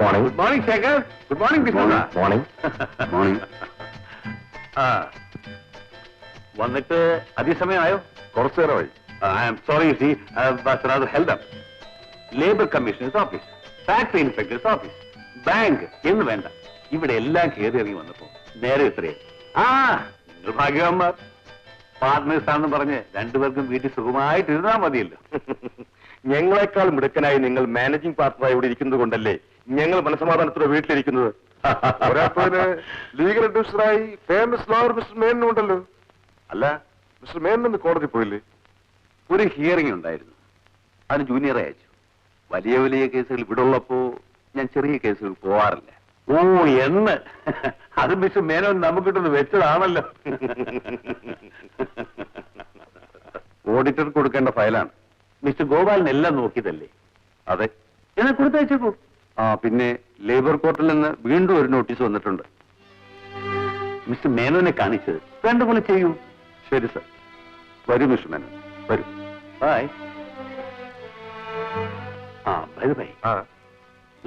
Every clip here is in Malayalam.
Morning. Good morning Shekhar. Good morning. Morning. Morning. ആ, വന്നിട്ട് അതിസമയമായോ? കുറച്ചു നേരമായി. I am sorry see but held up. Labour commissioners office, factory inspectors office, bank എന്ന് വേണ്ട, ഇവിടെ എല്ലാം കയറി ഇറങ്ങി വന്നപ്പോ നേരെ ഇത്രയും. ആ, നിങ്ങൾ ഭാഗ്യവാന്മാർ. പാർട്ട്നേഴ്സ് ആണെന്ന് പറഞ്ഞ് രണ്ടുപേർക്കും വീട്ടിൽ സുഖമായിട്ട് ഇരുന്നാൽ മതിയല്ലോ. ഞങ്ങളെക്കാൾ മിടുക്കനായി നിങ്ങൾ മാനേജിംഗ് പാർട്ണറായി ഇവിടെ ഇരിക്കുന്നത് കൊണ്ടല്ലേ ഞങ്ങൾ മനസ്സമാധാനത്തോടെ വീട്ടിലിരിക്കുന്നത്. ലീഗൽ അഡ്വൈസറായി ഫേമസ് ലോയർ മിസ്റ്റർ മേനൻ ഉണ്ടല്ലോ. അല്ല, മിസ്റ്റർ മേനൻ ഒന്ന് കോടതി പോയില്ലേ? ഒരു ഹിയറിംഗ് ഉണ്ടായിരുന്നു, അതിന് ജൂനിയറെ അയച്ചു. വലിയ വലിയ കേസുകൾ ഇവിടെ ഉള്ളപ്പോ ഞാൻ ചെറിയ കേസുകൾ പോവാറില്ല. ഓ എന്ന് അത് മിസ്റ്റർ മേനോൻ നമുക്കിട്ടൊന്ന് വെച്ചതാണല്ലോ. ഓഡിറ്റർ കൊടുക്കേണ്ട ഫയലാണ്. മിസ്റ്റർ ഗോപാലിന് എല്ലാം നോക്കിയതല്ലേ? അതെ. എന്നെ കൊടുത്തയച്ചേക്കൂ. ആ, പിന്നെ ലേബർ കോർട്ടിൽ നിന്ന് വീണ്ടും ഒരു നോട്ടീസ് വന്നിട്ടുണ്ട്. മിസ്റ്റർ മേനോനെ കാണിച്ചത് വേണ്ടപോലെ ചെയ്യൂ. ശരി സർ. വരൂ മിസ്റ്റർ മേനോൻ, വരൂ. ബൈ. ആ, ബൈ ബൈ.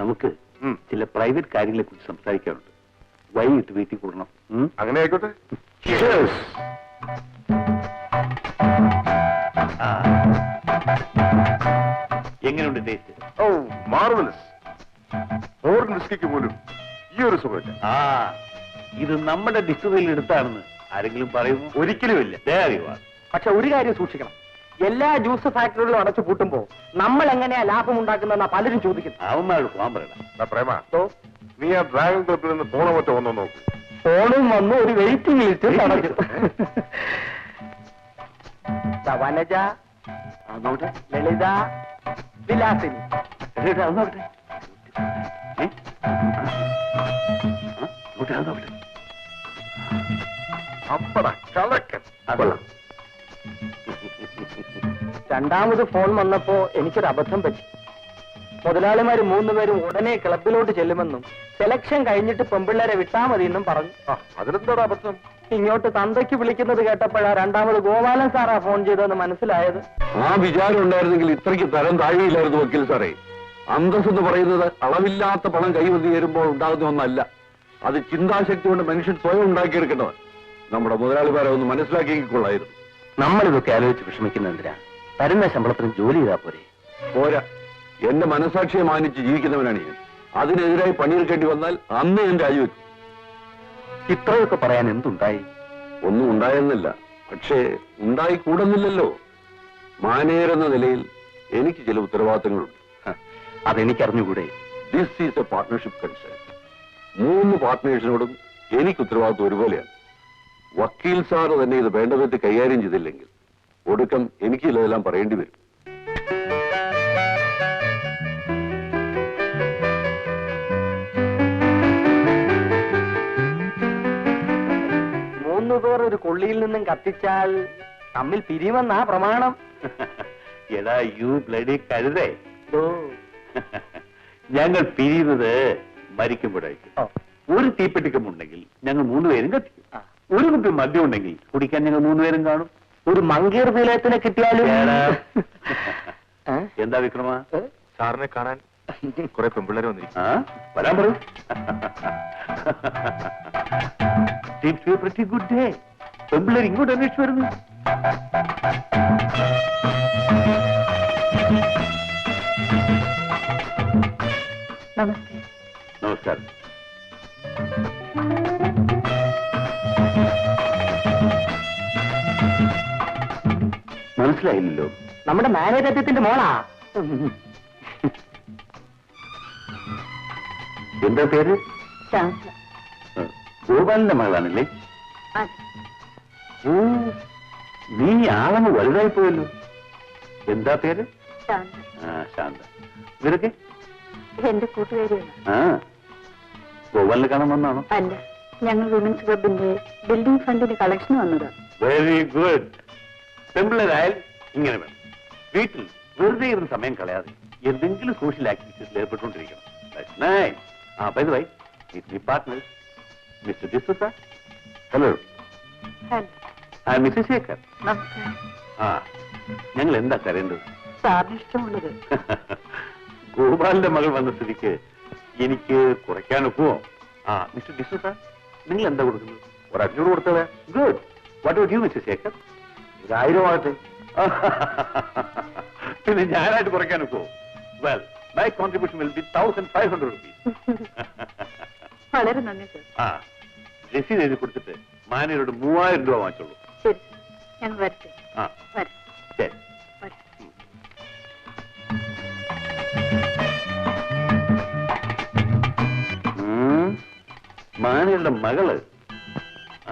നമുക്ക് ചില പ്രൈവറ്റ് കാര്യങ്ങളെ കുറിച്ച് സംസാരിക്കാറുണ്ട്. വൈകിട്ട് വീട്ടിൽ കൂടണം. അങ്ങനെ ആയിക്കോട്ടെ. എങ്ങനെയുണ്ട് ടേസ്റ്റ്? ഓ, മാർവലസ്. ഫോറിൻ വിസ്കിക്ക് പോലും ഈ ഒരു സുഖമില്ല. ആ, ഇത് നമ്മുടെ ഡിസ്റ്റിലറിയിൽ എടുത്താണെന്ന് ആരെങ്കിലും പറയുന്നു? ഒരിക്കലുമില്ല. പക്ഷെ ഒരു കാര്യം സൂക്ഷിക്കണം, എല്ലാ ജ്യൂസ് ഫാക്ടറികളും അടച്ചു പൂട്ടുമ്പോ നമ്മൾ എങ്ങനെയാ ലാഭം ഉണ്ടാക്കുന്ന പലരും ചോദിക്കുന്നു. അവന്മാരോട് പോകാൻ പറയണം. പ്രേമ, നീ ആ ഡ്രാഗൺ ക്ലബിൽ നിന്ന് ഫോണോ മറ്റോ വന്നോ നോക്ക്. ഫോണും വന്ന് ഒരു വെയിറ്റിംഗ് ലിസ്റ്റ് തടഞ്ഞു. വനജ, ലളിത, വിലാസിനി. അപ്പട കളക്കൻ. രണ്ടാമത് ഫോൺ വന്നപ്പോ എനിക്കൊരു അബദ്ധം പറ്റി. മുതലാളിമാര് 3 പേരും ഉടനെ ക്ലബിലോട്ട് ചെല്ലുമെന്നും സെലക്ഷൻ കഴിഞ്ഞിട്ട് പെമ്പിള്ളേരെ വിട്ടാ മതി എന്നും പറഞ്ഞു. അതിലെന്താടാ അബദ്ധം? ഇങ്ങോട്ട് തന്തയ്ക്ക് വിളിക്കുന്നത് കേട്ടപ്പോഴാ രണ്ടാമത് ഗോപാലൻ സാറാ ഫോൺ ചെയ്തതെന്ന് മനസ്സിലായത്. ആ വിചാരം ഉണ്ടായിരുന്നെങ്കിൽ ഇത്രയ്ക്ക് തരം താഴെയില്ലായിരുന്നു വക്കീൽ സാറേ. അന്തസ് എന്ന് പറയുന്നത് അളവില്ലാത്ത പണം കൈവന്ന് ചേരുമ്പോൾ ഉണ്ടാകുന്ന ഒന്നല്ല. അത് ചിന്താശക്തി കൊണ്ട് മനുഷ്യൻ സ്വയം ഉണ്ടാക്കിയെടുക്കേണ്ടത്. നമ്മുടെ മുതലാളിമാരെ ഒന്ന് മനസ്സിലാക്കിക്കൊള്ളായിരുന്നു. നമ്മളിതൊക്കെ ആലോചിച്ച് വിഷമിക്കുന്ന എന്തിനാ? തരുന്ന ശമ്പളത്തിന് ജോലി ചെയ്താ പോരെ? പോരാ, എന്റെ മനസാക്ഷിയെ മാനിച്ച് ജീവിക്കുന്നവനാണ് ഞാൻ. അതിനെതിരായി പണിയെടുക്കേണ്ടി വന്നാൽ അന്ന് ഞാൻ രാജിവെക്കും. ഇത്രയൊക്കെ പറയാൻ എന്തുണ്ടായി? ഒന്നും ഉണ്ടായെന്നില്ല, പക്ഷേ ഉണ്ടായി കൂടുന്നില്ലല്ലോ. മാനേജർ എന്ന നിലയിൽ എനിക്ക് ചില ഉത്തരവാദിത്തങ്ങളുണ്ട്. അതെനിക്കറിഞ്ഞുകൂടെ? This is a partnership concern. 3 പാർട്ട്നേഴ്സിനോടും എനിക്ക് ഉത്തരവാദിത്വം ഒരുപോലെയാണ്. വക്കീൽ സാറ് തന്നെ ഇത് വേണ്ട വിധത്തിൽ കൈകാര്യം ചെയ്തില്ലെങ്കിൽ ഒടുക്കം എനിക്ക് ഇതെല്ലാം പറയേണ്ടി വരും. പേർ ഒരു കൊള്ളിയിൽ നിന്നും കത്തിച്ചാൽ തമ്മിൽ പിരിയുമെന്നാ പ്രമാണം. എടാ യു ബ്ലഡി കഴുതേ, ഞങ്ങൾ പിരിയുന്നത് മരിക്കുമ്പോഴായിരിക്കും. ഒരു തീപ്പെട്ടിക്കമുണ്ടെങ്കിൽ ഞങ്ങൾ 3 പേരും കത്തിക്കും. ഒരു കുപ്പി മദ്യം ഉണ്ടെങ്കിൽ കുടിക്കാൻ ഞങ്ങൾ 3 പേരും കാണും. ഒരു മങ്കീർ നിലയത്തിനെ കിട്ടിയാലും. എന്താ വിക്രമ? സാറിനെ കാണാൻ കുറെ പെമ്പിള്ളേർ വന്നിരിക്കും. വരാൻ പറയൂ. Good day. പെമ്പിള്ളേർ ഇങ്ങോട്ട് അന്വേഷിച്ചു വരുന്നു. നമസ്കാരം. മനസ്സിലായില്ലല്ലോ. നമ്മുടെ മാനേജത്തിന്റെ മോളാ. എന്താ പേര്? ഗോപാലിന്റെ മകളാണല്ലേ? ഓ, നീ ആളങ്ങ് വലുതായി പോയല്ലോ. എന്താ പേര്? ശാന്ത. ഇവരൊക്കെ എന്റെ കൂട്ടുകാരിയാണ്. ആ, ഗോപാലിനെ കാണാൻ വന്നാണോ? അല്ല, ഞങ്ങൾ വിമൻസ് ക്ലബിന്റെ ബിൽഡിംഗ് ഫണ്ടിന്റെ കളക്ഷൻ വന്നതാ. Very good. പെമ്പിള്ളേരായാൽ ഇങ്ങനെ വേണം. വീട്ടിൽ വെറുതെ ഇരുന്ന് സമയം കളയാതെ എന്തെങ്കിലും സോഷ്യൽ ആക്ടിവിറ്റീസിൽ ഏർപ്പെട്ടുകൊണ്ടിരിക്കണം. By the way, meet my partners, mister D'Souza. Hello. Mister Shekhar. നമസ്കാരം. ആ, ഞങ്ങൾ എന്താ കരേണ്ടത്? സാറിന് ഇഷ്ടമുള്ളത്. ഗോപാലിന്റെ മകൾ വന്ന സ്ഥിതിക്ക് എനിക്ക് കുറയ്ക്കാൻ ഒക്കുമോ? ആ മിസ്റ്റർ ഡിസൂസ, നിങ്ങൾ എന്താ കൊടുക്കുന്നത്? ഒരു 500 കൊടുത്തത്. Good. What would you mister Shekhar? 1000 ആകട്ടെ. പിന്നെ ഞാനായിട്ട് കുറയ്ക്കാൻ ഒക്കുമോ? Well, my contribution will be 1500 rupees. വളരെ നന്ദി സർ. ആ, രസീത് എഴുതി കൊടുത്തിട്ട് മാനേജരോട് 3000 രൂപ വാങ്ങിച്ചോളൂ. ശരി, ഞാൻ വരട്ടെ. ആ വരാം. ശരി. വരാം. മാനേജരുടെ മകള്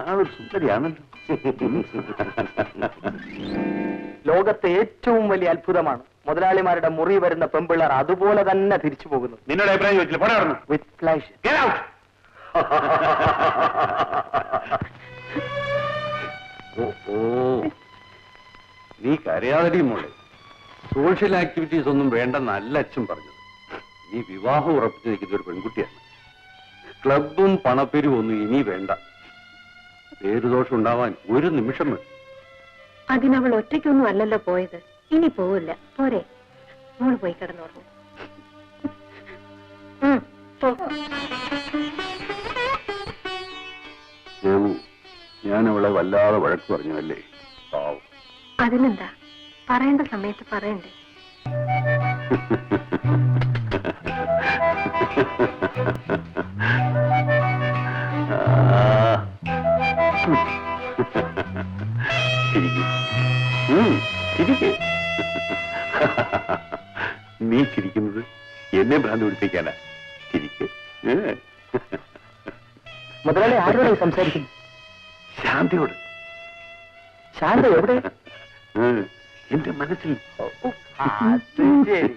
ആ ഒരു സുന്ദരിയാണല്ലോ. ലോകത്തെ ഏറ്റവും വലിയ അത്ഭുതമാണ് മുതലാളിമാരുടെ മുറി വരുന്ന പെമ്പിള്ളർ അതുപോലെ തന്നെ തിരിച്ചു പോകുന്നു. നിന്നോട് അഭിപ്രായം ചോദിച്ചില്ല, പോടാ അവിടുന്ന്. With pleasure. Get out! നീ കരയാതടി മോളെ. സോഷ്യൽ ആക്ടിവിറ്റീസ് ഒന്നും വേണ്ടെന്നല്ല അച്ഛൻ പറഞ്ഞത്. നീ വിവാഹം ഉറപ്പിച്ചു നിൽക്കുന്ന ഒരു പെൺകുട്ടിയാണ്. ക്ലബും പണപ്പെരും ഒന്നും ഇനി വേണ്ട. പേരുദോഷം ഉണ്ടാവാൻ ഒരു നിമിഷം വേണം. അതിനവൾ ഒറ്റയ്ക്കൊന്നും അല്ലല്ലോ പോയത്. ഇനി പോവില്ല. പോരെ, മോള് പോയി കിടന്നുറങ്ങും. ദേവു, ഞാൻ അവളെ വല്ലാതെ വഴക്ക് പറഞ്ഞു അല്ലേ? പാവം. അതിനെന്താ, പറയേണ്ട സമയത്ത് പറയണ്ടേ? നീ ചിരിക്കുന്നത് എന്നെ ഭ്രാന്ത് പിടിപ്പിക്കാനാ. ചിരിക്ക്. മുതലാളി ആരോടായി സംസാരിക്കുന്നു? ശാന്തിയോട്. ശാന്ത എവിടെ? എന്റെ മനസ്സിൽ. അത് ശരി.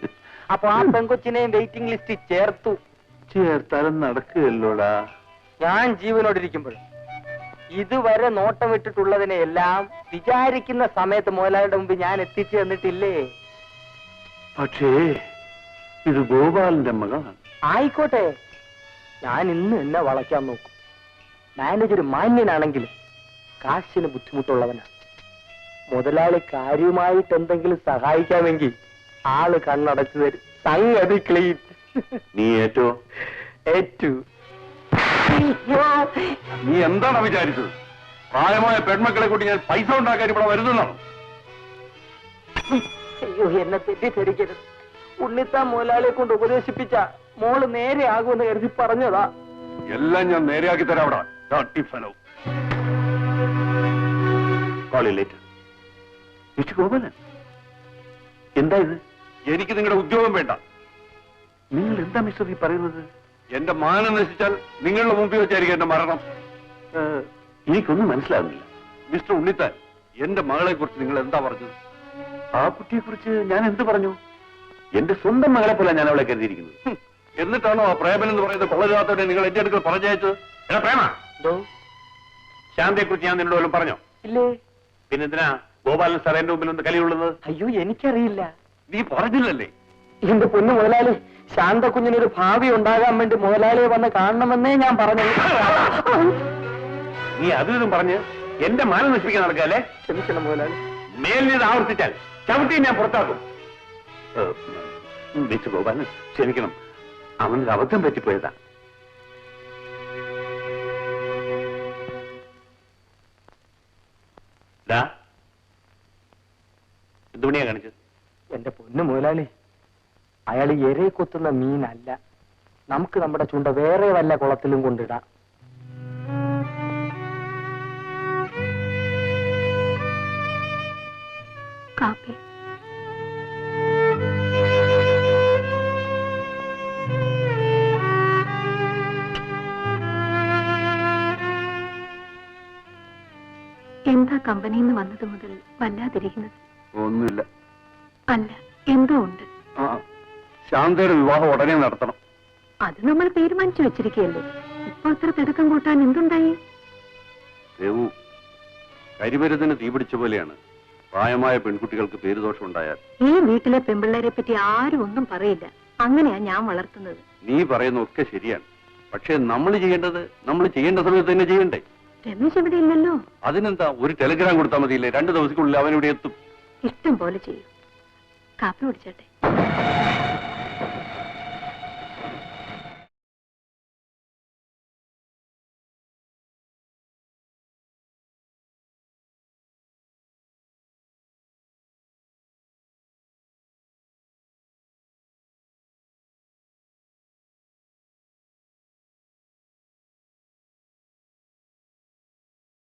അപ്പൊ ആ പെങ്കൊച്ചിനെയും വെയിറ്റിംഗ് ലിസ്റ്റിൽ ചേർത്താലും നടക്കുകയല്ലോടാ. ഞാൻ ജീവനോടിരിക്കുമ്പോൾ ഇതുവരെ നോട്ടമിട്ടിട്ടുള്ളതിനെ എല്ലാം വിചാരിക്കുന്ന സമയത്ത് മുതലാളിയുടെ മുമ്പ് ഞാൻ എത്തിച്ചു തന്നിട്ടില്ലേ? പക്ഷേ ഇത് ഗോപാലന്റെ മകളാണ്. ആയിക്കോട്ടെ, ഞാൻ ഇന്ന് എന്നെ വളയ്ക്കാൻ നോക്കും. മാനേജർ മാന്യനാണെങ്കിലും കാശിന് ബുദ്ധിമുട്ടുള്ളവനാണ്. മുതലാളി കാര്യമായിട്ട് എന്തെങ്കിലും സഹായിക്കാമെങ്കിൽ ആള് കണ്ണടച്ചു തരും. സംഗതി ക്ലീൻ. നീ ഏറ്റോ? ഏറ്റു. നീ എന്താണ് വിചാരിച്ചത്? പ്രായമായ പെൺമക്കളെ കൂട്ടി ഞാൻ പൈസ ഉണ്ടാക്കാൻ ഇവിടെ വരുന്നതാണ്. അയ്യോ, എന്നെ തെറ്റിദ്ധരിക്കരുത്. ഉണ്ണിത്താൻ മുതലാളിയെ കൊണ്ട് ഉപദേശിപ്പിച്ച മോള് നേരെ ആകുമെന്ന് കരുതി പറഞ്ഞതാ. എല്ലാം ഞാൻ നേരെയാക്കി തരാം. അവിടെ മിസ്റ്റർ ഗോപാലൻ, എന്താ ഇത്? എനിക്ക് നിങ്ങളുടെ ഉദ്യോഗം വേണ്ട. നിങ്ങൾ എന്താ മിസ്റ്റർ ഈ പറയുന്നത്? എന്റെ മാനം നശിച്ചാൽ നിങ്ങളുടെ മുമ്പിൽ വെച്ചായിരിക്കും എന്റെ മരണം. എനിക്കൊന്നും മനസ്സിലാകുന്നില്ല. മിസ്റ്റർ ഉണ്ണിത്താൻ, എന്റെ മകളെ കുറിച്ച് നിങ്ങൾ എന്താ പറഞ്ഞത്? ആ കുട്ടിയെ കുറിച്ച് ഞാൻ എന്ത് പറഞ്ഞു? എന്റെ സ്വന്തം മകളെ പോലെ ഞാൻ അവളെ കരുതിയിരിക്കുന്നത്. എന്നിട്ടാണോ ആ പ്രേമൻ എന്ന് പറയുന്നത് കൊള്ളരുതാത്തവരെ നിങ്ങൾ എന്റെ അടുക്കൽ പറഞ്ഞയച്ചത്? എടാ പ്രേമ, ശാന്തിയെ കുറിച്ച് ഞാൻ നിന്നോട് വല്ലതും പറഞ്ഞോ? ഇല്ലേ? പിന്നെന്തിനാ ഗോപാലൻ സാർ എന്റെ മുമ്പിൽ ഒന്ന് കലിയുള്ളത്? അയ്യോ, എനിക്കറിയില്ല. നീ പറഞ്ഞില്ലല്ലേ? എന്റെ പൊന്നു മുതലാളി, ശാന്ത കുഞ്ഞിനൊരു ഭാവി ഉണ്ടാകാൻ വേണ്ടി മുതലാളിയെ വന്ന് കാണണമെന്നേ ഞാൻ പറഞ്ഞു. നീ അതും പറഞ്ഞ് എന്റെ മാനം നശിപ്പിക്കാൻ നടക്കല്ലേ? ക്ഷമിക്കണം മുതലാളി. മേലിത് ആവർത്തിച്ചാൽ ചവിട്ടി ഞാൻ പുറത്താക്കും. മിസ്റ്റർ ഗോപാലൻ, ക്ഷമിക്കണം, അവനൊരു അബദ്ധം പറ്റിപ്പോയതാ. എന്തുമണിയാ കാണിച്ചത്? എന്റെ പൊന്നു മുതലാളി, അയാൾ എരയെ കൊത്തുന്ന മീനല്ല. നമുക്ക് നമ്മുടെ ചൂണ്ട വേറെ വല്ല കുളത്തിലും കൊണ്ടിടാം. കാപ്പി. എന്താ കമ്പനിയിൽ നിന്ന് വന്നത് മുതൽ വല്ലാതിരിക്കുന്നത്? ഒന്നുമില്ല. അല്ല, എന്തോ ഉണ്ട്. ശാന്തയുടെ വിവാഹം ഉടനെ നടത്തണം. അത് നമ്മൾ തീരുമാനിച്ചു വെച്ചിരിക്കുകയല്ലേ. ഇപ്പൊ അത്ര തിടുക്കം കൂട്ടാൻ എന്തുണ്ടായി? ദേവു, കരിമരുന്നിന് തീപിടിച്ച പോലെയാണ് പ്രായമായ പെൺകുട്ടികൾക്ക് പേരുദോഷം ഉണ്ടായാൽ. ഈ വീട്ടിലെ പെൺപിള്ളേരെ പറ്റി ആരും ഒന്നും പറയില്ല. അങ്ങനെയാ ഞാൻ വളർത്തുന്നത്. നീ പറയുന്നതൊക്കെ ശരിയാണ്. പക്ഷെ നമ്മൾ ചെയ്യേണ്ട സമയത്ത് തന്നെ ചെയ്യണ്ടേ? രമേശ് ഇവിടെ ഇല്ലല്ലോ. അതിനെന്താ, ഒരു ടെലിഗ്രാം കൊടുത്താൽ മതിയില്ലേ? 2 ദിവസത്തിനുള്ളിൽ അവൻ ഇവിടെ എത്തും. ഇഷ്ടം പോലെ ചെയ്യും. കാപ്പി കുടിച്ചട്ടെ.